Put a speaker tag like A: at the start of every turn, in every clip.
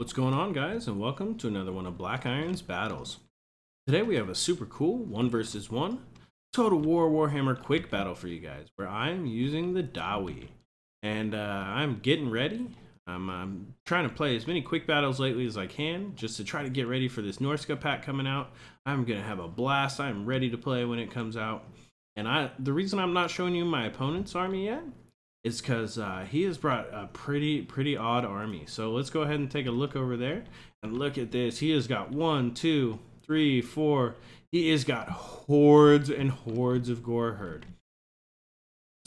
A: What's going on, guys, and welcome to another one of Black Iron's battles. Today we have a super cool 1 versus 1 Total War Warhammer Quick Battle for you guys, where I'm using the Dawi. And I'm getting ready. I'm trying to play as many quick battles lately as I can, just to try to get ready for this Norska pack coming out. I'm going to have a blast. I'm ready to play when it comes out. And the reason I'm not showing you my opponent's army yet is because he has brought a pretty odd army. So let's go ahead and take a look over there and look at this. He has got 1, 2, 3, 4. He has got hordes and hordes of gore herd.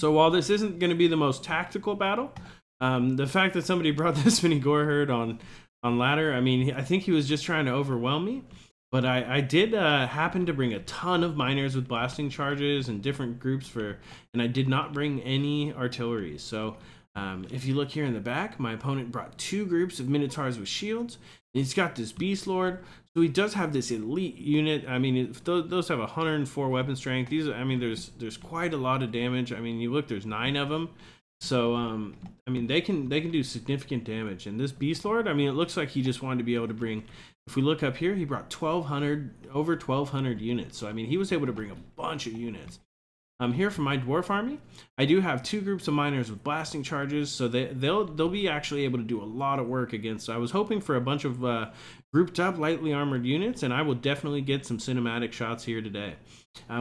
A: So while this isn't going to be the most tactical battle, the fact that somebody brought this many gore herd on ladder, I mean, I think he was just trying to overwhelm me. But I did happen to bring a ton of miners with blasting charges and different groups and I did not bring any artillery. So if you look here in the back, my opponent brought 2 groups of minotaurs with shields. And he's got this beast lord, so he does have this elite unit. I mean, those have 104 weapon strength. These, I mean, there's quite a lot of damage. I mean, you look, there's 9 of them. So I mean, they can do significant damage. And this beast lord, I mean, it looks like he just wanted to be able to bring. If we look up here, he brought over 1,200 units. So I mean, he was able to bring a bunch of units. Here for my dwarf army, I do have 2 groups of miners with blasting charges, so they'll be actually able to do a lot of work against. I was hoping for a bunch of grouped up lightly armored units, and I will definitely get some cinematic shots here today.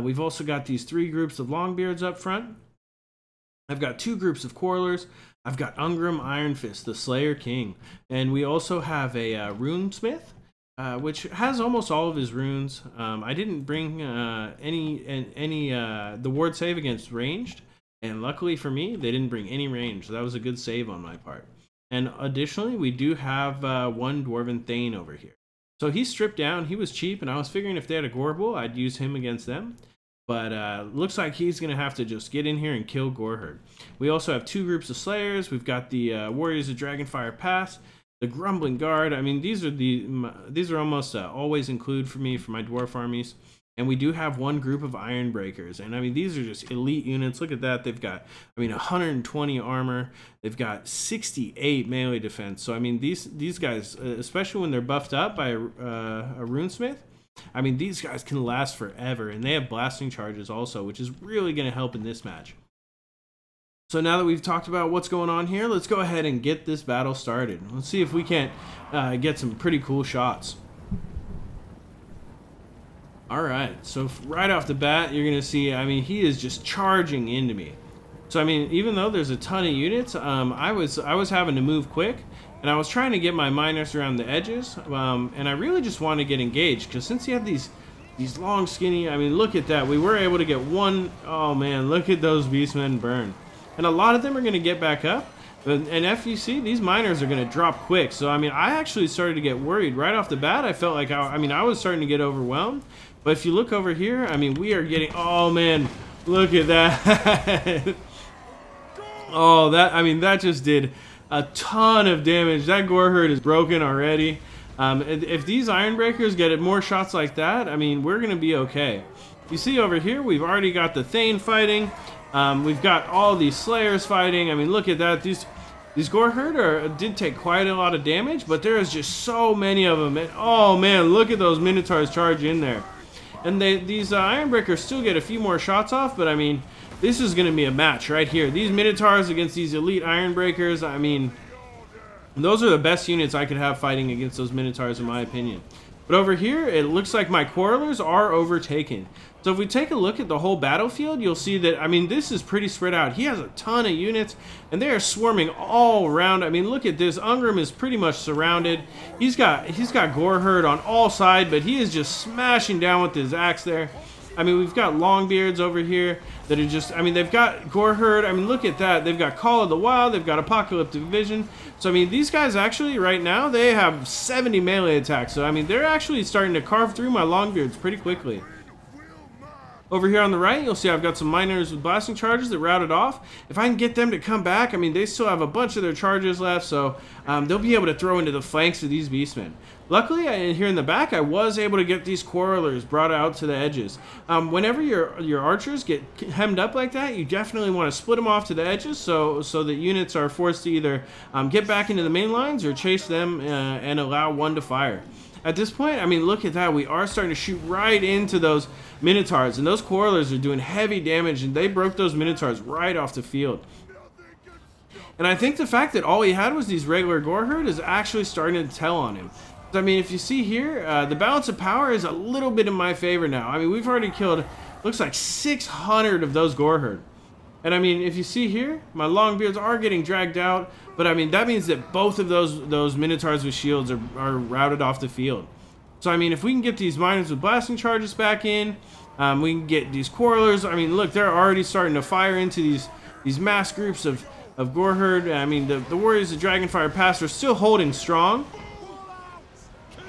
A: We've also got these 3 groups of longbeards up front. I've got 2 groups of quarrelers. I've got Ungrim Iron Fist, the Slayer King, and we also have a runesmith, which has almost all of his runes. I didn't bring the ward save against ranged, and luckily for me, they didn't bring any range. So that was a good save on my part. And additionally, we do have 1 Dwarven Thane over here. So he's stripped down. He was cheap, and I was figuring if they had a Gorbel, I'd use him against them. But looks like he's going to have to just get in here and kill Goreherd. We also have 2 groups of Slayers. We've got the Warriors of Dragonfire Pass, the Grumbling Guard. I mean, these are almost always include for me for my dwarf armies. And we do have 1 group of Ironbreakers. And I mean, these are just elite units. Look at that. They've got, I mean, 120 armor. They've got 68 melee defense. So I mean, these guys, especially when they're buffed up by a runesmith, I mean, these guys can last forever, and they have blasting charges also, which is really going to help in this match. So now that we've talked about what's going on here, let's go ahead and get this battle started. Let's see if we can't get some pretty cool shots. Alright, so right off the bat, you're going to see, I mean, he is just charging into me. So, I mean, even though there's a ton of units, I was having to move quick. And I was trying to get my miners around the edges, and I really just wanted to get engaged, because since you have these long, skinny, I mean, look at that. We were able to get 1, oh man, look at those Beastmen burn. And a lot of them are going to get back up, and if you see, these miners are going to drop quick. So, I mean, I actually started to get worried. Right off the bat, I felt like, I was starting to get overwhelmed. But if you look over here, I mean, we are getting, oh man, look at that. Oh, I mean, that just did a ton of damage. That Goreherd is broken already. If these Ironbreakers get more shots like that, I mean, we're going to be okay. You see over here, we've already got the Thane fighting. We've got all these Slayers fighting. I mean, look at that. These Goreherd did take quite a lot of damage, but there is just so many of them. And, oh man, look at those Minotaurs charge in there. And these Ironbreakers still get a few more shots off, but I mean, this is going to be a match right here. These Minotaurs against these elite Ironbreakers, I mean, those are the best units I could have fighting against those Minotaurs, in my opinion. But over here, it looks like my Quarrelers are overtaken. So if we take a look at the whole battlefield, you'll see that, I mean, this is pretty spread out. He has a ton of units, and they are swarming all around. I mean, look at this. Ungrim is pretty much surrounded. He's got Goreherd on all sides, but he is just smashing down with his axe there. I mean, we've got Longbeards over here that are just, I mean, they've got Goreherd. I mean, look at that. They've got Call of the Wild. They've got Apocalyptic Vision. So, I mean, these guys actually, right now, they have 70 melee attacks. So, I mean, they're actually starting to carve through my Longbeards pretty quickly. Over here on the right, you'll see I've got some miners with blasting charges that routed off. If I can get them to come back, I mean, they still have a bunch of their charges left, so they'll be able to throw into the flanks of these Beastmen. Luckily, here in the back, I was able to get these quarrelers brought out to the edges. Whenever your archers get hemmed up like that, you definitely want to split them off to the edges so that units are forced to either get back into the main lines or chase them and allow one to fire. At this point, I mean, look at that. We are starting to shoot right into those Minotaurs, and those quarrelers are doing heavy damage, and they broke those Minotaurs right off the field. And I think the fact that all he had was these regular gore herd is actually starting to tell on him. I mean, if you see here, the balance of power is a little bit in my favor now. I mean, we've already killed, looks like 600 of those gore herd. And I mean, if you see here, my longbeards are getting dragged out, but I mean, that means that both of those Minotaurs with shields are routed off the field. So I mean, if we can get these miners with blasting charges back in, we can get these quarrelers. I mean, look, they're already starting to fire into these mass groups of gore herd. I mean, the warriors of Dragonfire Pass are still holding strong.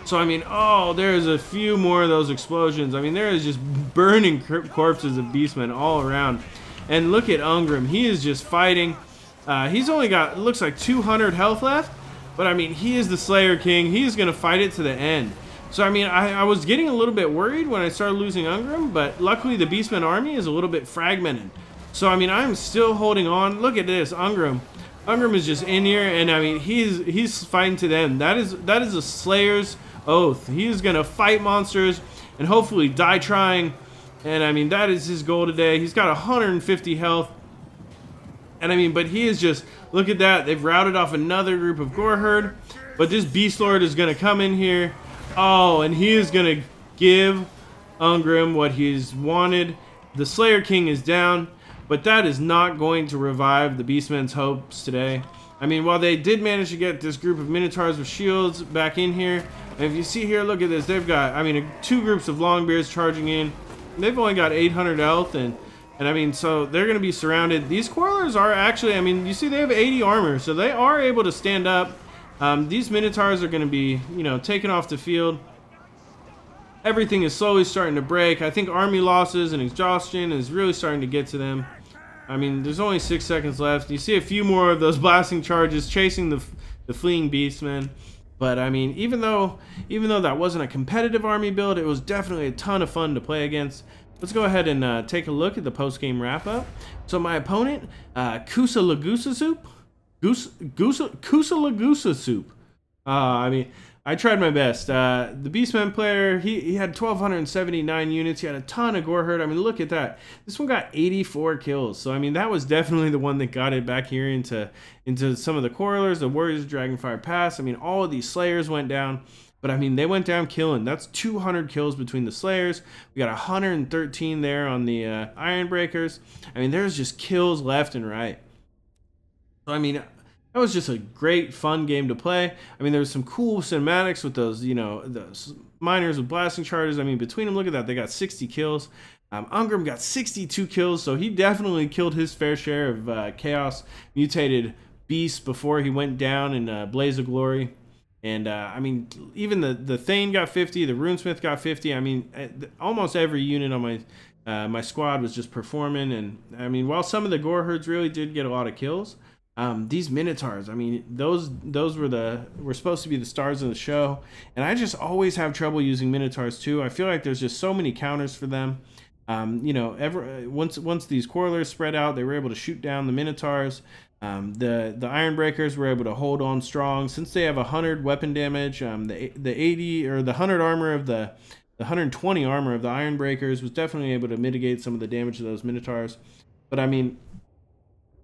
A: So I mean, oh, there's a few more of those explosions. I mean, there is just burning corpses of Beastmen all around. And look at Ungrim. He is just fighting. He's only got, it looks like 200 health left. But I mean, he is the Slayer King. He's going to fight it to the end. So I mean, I was getting a little bit worried when I started losing Ungrim. But luckily, the Beastmen army is a little bit fragmented. So I mean, I'm still holding on. Look at this, Ungrim. Ungrim is just in here. And I mean, he's fighting to the end. That is a Slayer's oath. He is going to fight monsters and hopefully die trying. And I mean, that is his goal today. He's got 150 health. And I mean, but he is just, look at that. They've routed off another group of gore herd. But this Beast Lord is going to come in here. Oh, and he is going to give Ungrim what he's wanted. The Slayer King is down. But that is not going to revive the Beastmen's hopes today. I mean, while they did manage to get this group of Minotaurs with shields back in here. And if you see here, look at this. They've got, I mean, two groups of Longbeards charging in. They've only got 800 health, and I mean, so they're going to be surrounded. These quarrelers are actually, I mean, you see they have 80 armor, so they are able to stand up. These Minotaurs are going to be, you know, taken off the field. Everything is slowly starting to break. I think army losses and exhaustion is really starting to get to them. I mean, there's only 6 seconds left. You see a few more of those blasting charges chasing the fleeing Beastmen. But I mean, even though that wasn't a competitive army build, it was definitely a ton of fun to play against. Let's go ahead and take a look at the post-game wrap-up. So my opponent, Kusa Lagusa Soup. I mean, I tried my best. The Beastmen player, he had 1,279 units. He had a ton of gore herd. I mean, look at that. This one got 84 kills. So, I mean, that was definitely the one that got it back here into some of the quarrelers, the warriors of Dragonfire Pass. I mean, all of these slayers went down. But, I mean, they went down killing. That's 200 kills between the slayers. We got 113 there on the Ironbreakers. I mean, there's just kills left and right. So, I mean, that was just a great, fun game to play. I mean, there was some cool cinematics with those, you know, those miners with blasting charges. I mean, between them, look at that. They got 60 kills. Ungrim got 62 kills, so he definitely killed his fair share of Chaos Mutated Beasts before he went down in Blaze of Glory. And, I mean, even the Thane got 50, the Runesmith got 50. I mean, almost every unit on my squad was just performing. And, I mean, while some of the gore herds really did get a lot of kills, these Minotaurs, I mean, those were supposed to be the stars of the show, and I just always have trouble using Minotaurs too. I feel like there's just so many counters for them. You know, once these quarrelers spread out, they were able to shoot down the Minotaurs. The Ironbreakers were able to hold on strong since they have 100 weapon damage. The 80 or the 100 armor of the 120 armor of the Ironbreakers was definitely able to mitigate some of the damage of those Minotaurs. But I mean,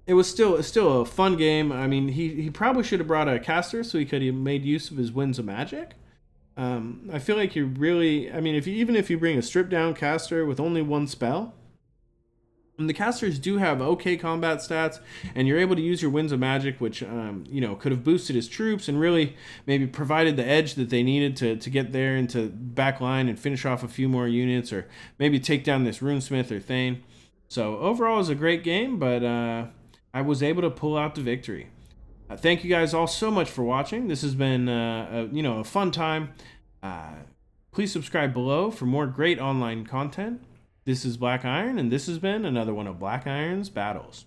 A: it was still a fun game. I mean, he probably should have brought a caster so he could have made use of his Winds of Magic. I feel like you really, I mean, even if you bring a stripped down caster with only one spell, and the casters do have okay combat stats, and you're able to use your Winds of Magic, which you know, could have boosted his troops and really maybe provided the edge that they needed to get there into back line and finish off a few more units, or maybe take down this Runesmith or Thane. So overall, it was a great game, but I was able to pull out the victory. Thank you guys all so much for watching. This has been you know, a fun time. Please subscribe below for more great online content. This is Black Iron, and this has been another one of Black Iron's battles.